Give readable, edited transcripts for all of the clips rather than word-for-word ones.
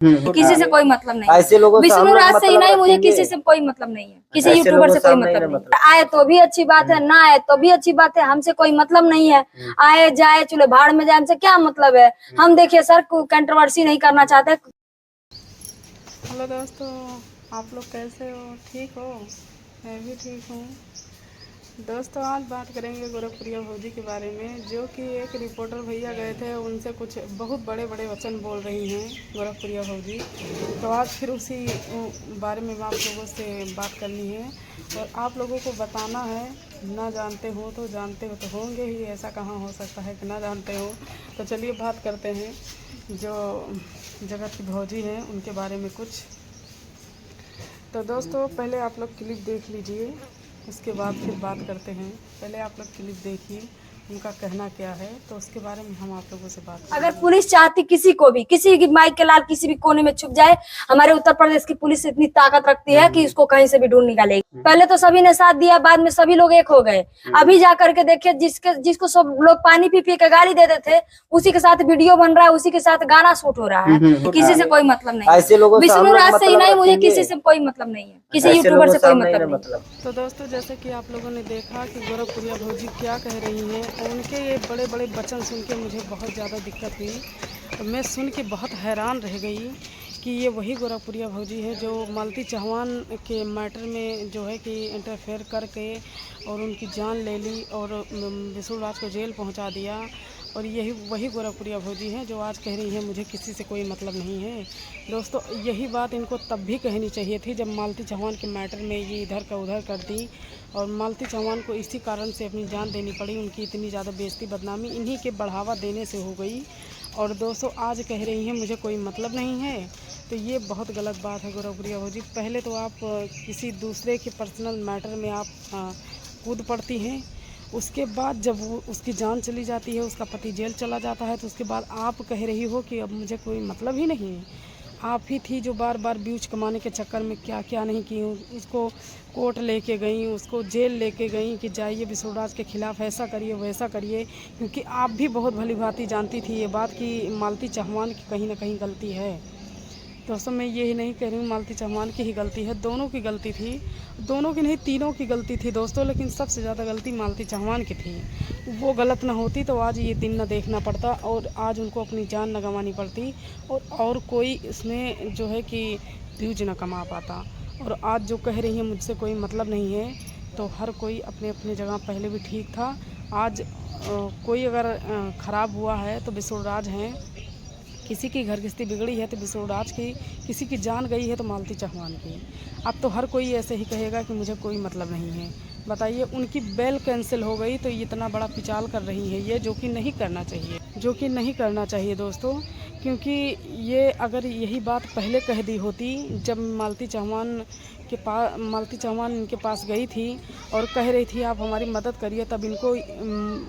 किसी से कोई मतलब नहीं ऐसे लोगों से विष्णु राज से ही नहीं, मुझे रखेंगे। किसी से कोई मतलब नहीं है, किसी ऐसे यूट्यूबर लोगों से से कोई हम नहीं मतलब ना नहीं। आए तो भी अच्छी बात है, ना आए तो भी अच्छी बात है, हमसे कोई मतलब नहीं है। आए जाए चले भाड़ में जाए, हमसे क्या मतलब है। हम देखिए सर कंट्रोवर्सी नहीं करना चाहते। हेलो दोस्तों, आप लोग कैसे हो? ठीक हो? मैं भी ठीक हूँ। दोस्तों, आज बात करेंगे गोरखप्रिया भौजी के बारे में, जो कि एक रिपोर्टर भैया गए थे, उनसे कुछ बहुत बड़े बड़े वचन बोल रही हैं गोरखप्रिया भौजी। तो आज फिर उसी बारे में आप लोगों से बात करनी है और आप लोगों को बताना है। ना जानते हो तो जानते हो तो होंगे ही, ऐसा कहाँ हो सकता है कि ना जानते हो। तो चलिए बात करते हैं जो जगत की भौजी हैं उनके बारे में कुछ। तो दोस्तों, पहले आप लोग क्लिप देख लीजिए, उसके बाद फिर बात करते हैं। पहले आप लोग क्लिप देखिए, उनका कहना क्या है, तो उसके बारे में हम आप लोगों से बात करेंगे। अगर पुलिस चाहती किसी को भी, किसी की माइक के लाल किसी भी कोने में छुप जाए, हमारे उत्तर प्रदेश की पुलिस इतनी ताकत रखती है कि इसको कहीं से भी ढूंढ निकालेगी। पहले तो सभी ने साथ दिया, बाद में सभी लोग एक हो गए। अभी जा करके देखिए, जिसको सब लोग पानी पी पी के गाली देते थे, उसी के साथ वीडियो बन रहा है, उसी के साथ गाना शूट हो रहा है। किसी से कोई मतलब नहीं। ऐसे लोगों से विष्णु राज से ही नहीं, मुझे रखेंगे। किसी से कोई मतलब नहीं है, किसी ऐसे यूट्यूबर लोगों से से कोई हम नहीं ना मतलब नहीं। तो दोस्तों, जैसे कि आप लोगों ने देखा कि गोरखप्रिया भौजी क्या कह रही हैं, और उनके ये बड़े बड़े वचन सुन के मुझे बहुत ज़्यादा दिक्कत हुई। मैं सुन के बहुत हैरान रह गई कि ये वही गोरखप्रिया भौजी है जो मालती चौहान के मैटर में जो है कि इंटरफेयर करके और उनकी जान ले ली और विष्णु राज को जेल पहुंचा दिया। और यही वही गोरखप्रिया भौजी हैं जो आज कह रही है मुझे किसी से कोई मतलब नहीं है। दोस्तों, यही बात इनको तब भी कहनी चाहिए थी जब मालती चौहान के मैटर में ये इधर का उधर कर दी, और मालती चौहान को इसी कारण से अपनी जान देनी पड़ी। उनकी इतनी ज़्यादा बेइज्जती बदनामी इन्हीं के बढ़ावा देने से हो गई। और दोस्तों, आज कह रही हैं मुझे कोई मतलब नहीं है, तो ये बहुत गलत बात है गोरखप्रिया भौजी। पहले तो आप किसी दूसरे के पर्सनल मैटर में आप कूद पड़ती हैं, उसके बाद जब वो उसकी जान चली जाती है, उसका पति जेल चला जाता है, तो उसके बाद आप कह रही हो कि अब मुझे कोई मतलब ही नहीं है। आप ही थी जो बार बार व्यूज कमाने के चक्कर में क्या क्या नहीं की। उसको कोर्ट लेके गई, उसको जेल लेके गई कि जाइए विष्णु राज के खिलाफ ऐसा करिए वैसा करिए, क्योंकि आप भी बहुत भली भांति जानती थी ये बात कि मालती चौहान की कहीं ना कहीं गलती है। दोस्तों, मैं यही नहीं कह रही हूँ मालती चौहान की ही गलती है, दोनों की गलती थी, दोनों की नहीं तीनों की गलती थी दोस्तों, लेकिन सबसे ज़्यादा गलती मालती चौहान की थी। वो गलत ना होती तो आज ये दिन ना देखना पड़ता और आज उनको अपनी जान न गंवानी पड़ती, और कोई इसमें जो है कि व्यूज ना कमा पाता। और आज जो कह रही है मुझसे कोई मतलब नहीं है, तो हर कोई अपने अपने जगह पहले भी ठीक था। आज कोई अगर ख़राब हुआ है तो विष्णु राज हैं, किसी की घर गृहस्थी बिगड़ी है तो विष्णु राज की, किसी की जान गई है तो मालती चौहान की। अब तो हर कोई ऐसे ही कहेगा कि मुझे कोई मतलब नहीं है। बताइए, उनकी बेल कैंसिल हो गई तो इतना बड़ा पिचाल कर रही है ये, जो कि नहीं करना चाहिए, जो कि नहीं करना चाहिए दोस्तों। क्योंकि ये अगर यही बात पहले कह दी होती, जब मालती चौहान इनके पास गई थी और कह रही थी आप हमारी मदद करिए, तब इनको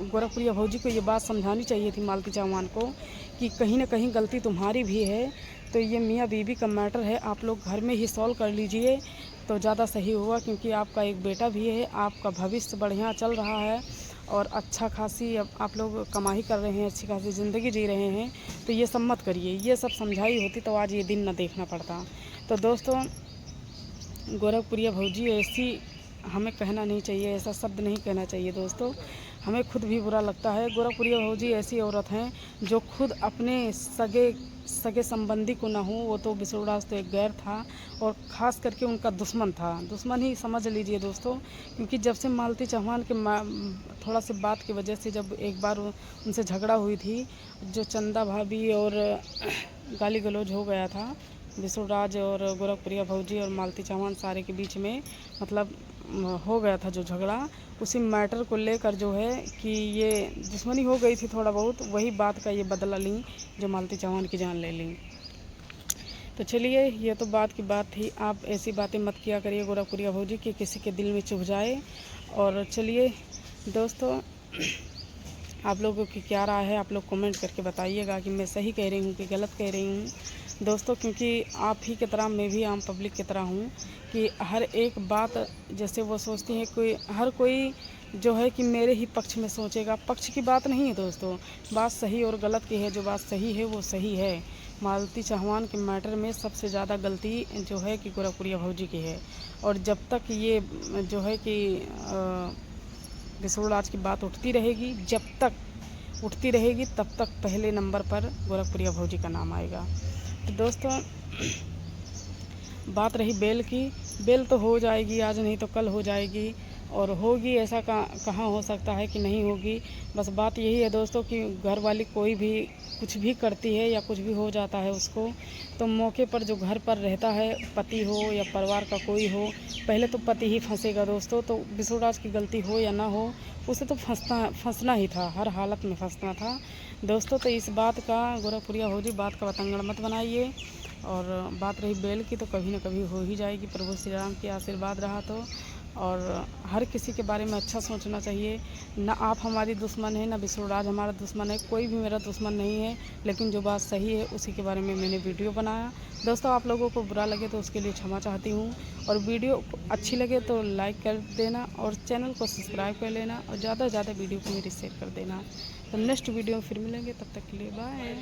गोरखप्रिया भौजी को ये बात समझानी चाहिए थी मालती चौहान को कि कहीं ना कहीं गलती तुम्हारी भी है। तो ये मियाँ बीवी का मैटर है, आप लोग घर में ही सॉल्व कर लीजिए तो ज़्यादा सही होगा, क्योंकि आपका एक बेटा भी है, आपका भविष्य बढ़िया चल रहा है और अच्छा खासी अब आप लोग कमाई कर रहे हैं, अच्छी खासी ज़िंदगी जी रहे हैं। तो ये सब मत करिए, ये सब समझाई होती तो आज ये दिन ना देखना पड़ता। तो दोस्तों, गोरखप्रिया भौजी ऐसी हमें कहना नहीं चाहिए, ऐसा शब्द नहीं कहना चाहिए दोस्तों, हमें खुद भी बुरा लगता है। गोरखप्रिया भौजी ऐसी औरत हैं जो खुद अपने सगे संबंधी को ना हो, वो तो विष्णु राज तो एक गैर था और ख़ास करके उनका दुश्मन था, दुश्मन ही समझ लीजिए दोस्तों। क्योंकि जब से मालती चौहान के थोड़ा से बात की वजह से जब एक बार उनसे झगड़ा हुई थी, जो चंदा भाभी और गाली गलौज हो गया था विष्णु राज और गोरखप्रिया भौजी और मालती चौहान सारे के बीच में, मतलब हो गया था जो झगड़ा, उसी मैटर को लेकर जो है कि ये दुश्मनी हो गई थी थोड़ा बहुत, वही बात का ये बदला ली जो मालती चौहान की जान ले ली। तो चलिए, ये तो बात की बात थी, आप ऐसी बातें मत किया करिए गोरखप्रिया भौजी कि किसी के दिल में चुभ जाए। और चलिए दोस्तों, आप लोगों की क्या राय है, आप लोग कमेंट करके बताइएगा कि मैं सही कह रही हूँ कि गलत कह रही हूँ दोस्तों। क्योंकि आप ही की तरह मैं भी आम पब्लिक की तरह हूँ कि हर एक बात जैसे वो सोचती हैं, हर कोई जो है कि मेरे ही पक्ष में सोचेगा, पक्ष की बात नहीं है दोस्तों, बात सही और गलत की है। जो बात सही है वो सही है, मालती चौहान के मैटर में सबसे ज़्यादा गलती जो है कि गोरखपुरिया भौजी की है। और जब तक ये जो है कि बिसोड़ की बात उठती रहेगी, जब तक उठती रहेगी तब तक पहले नंबर पर गोरखपुरिया भौजी का नाम आएगा। तो दोस्तों, बात रही बेल की, बेल तो हो जाएगी, आज नहीं तो कल हो जाएगी, और होगी ऐसा कहाँ हो सकता है कि नहीं होगी। बस बात यही है दोस्तों कि घर वाली कोई भी कुछ भी करती है या कुछ भी हो जाता है उसको, तो मौके पर जो घर पर रहता है, पति हो या परिवार का कोई हो, पहले तो पति ही फंसेगा दोस्तों। तो बिसोड़ की गलती हो या ना हो, उसे तो फंसना ही था, हर हालत में फंसना था दोस्तों। तो इस बात का गोरखपुरिया भौजी बात का बतंगड़ मत बनाइए। और बात रही बेल की, तो कभी ना कभी हो ही जाएगी, प्रभु श्री राम के आशीर्वाद रहा तो। और हर किसी के बारे में अच्छा सोचना चाहिए। ना आप हमारी दुश्मन है, ना बिसोड़ हमारा दुश्मन है, कोई भी मेरा दुश्मन नहीं है, लेकिन जो बात सही है उसी के बारे में मैंने वीडियो बनाया दोस्तों। आप लोगों को बुरा लगे तो उसके लिए क्षमा चाहती हूँ, और वीडियो अच्छी लगे तो लाइक कर देना और चैनल को सब्सक्राइब कर लेना, और ज़्यादा से ज़्यादा वीडियो को मेरी शेयर कर देना। तो नेक्स्ट वीडियो में फिर मिलेंगे, तब तक के लिए बाय।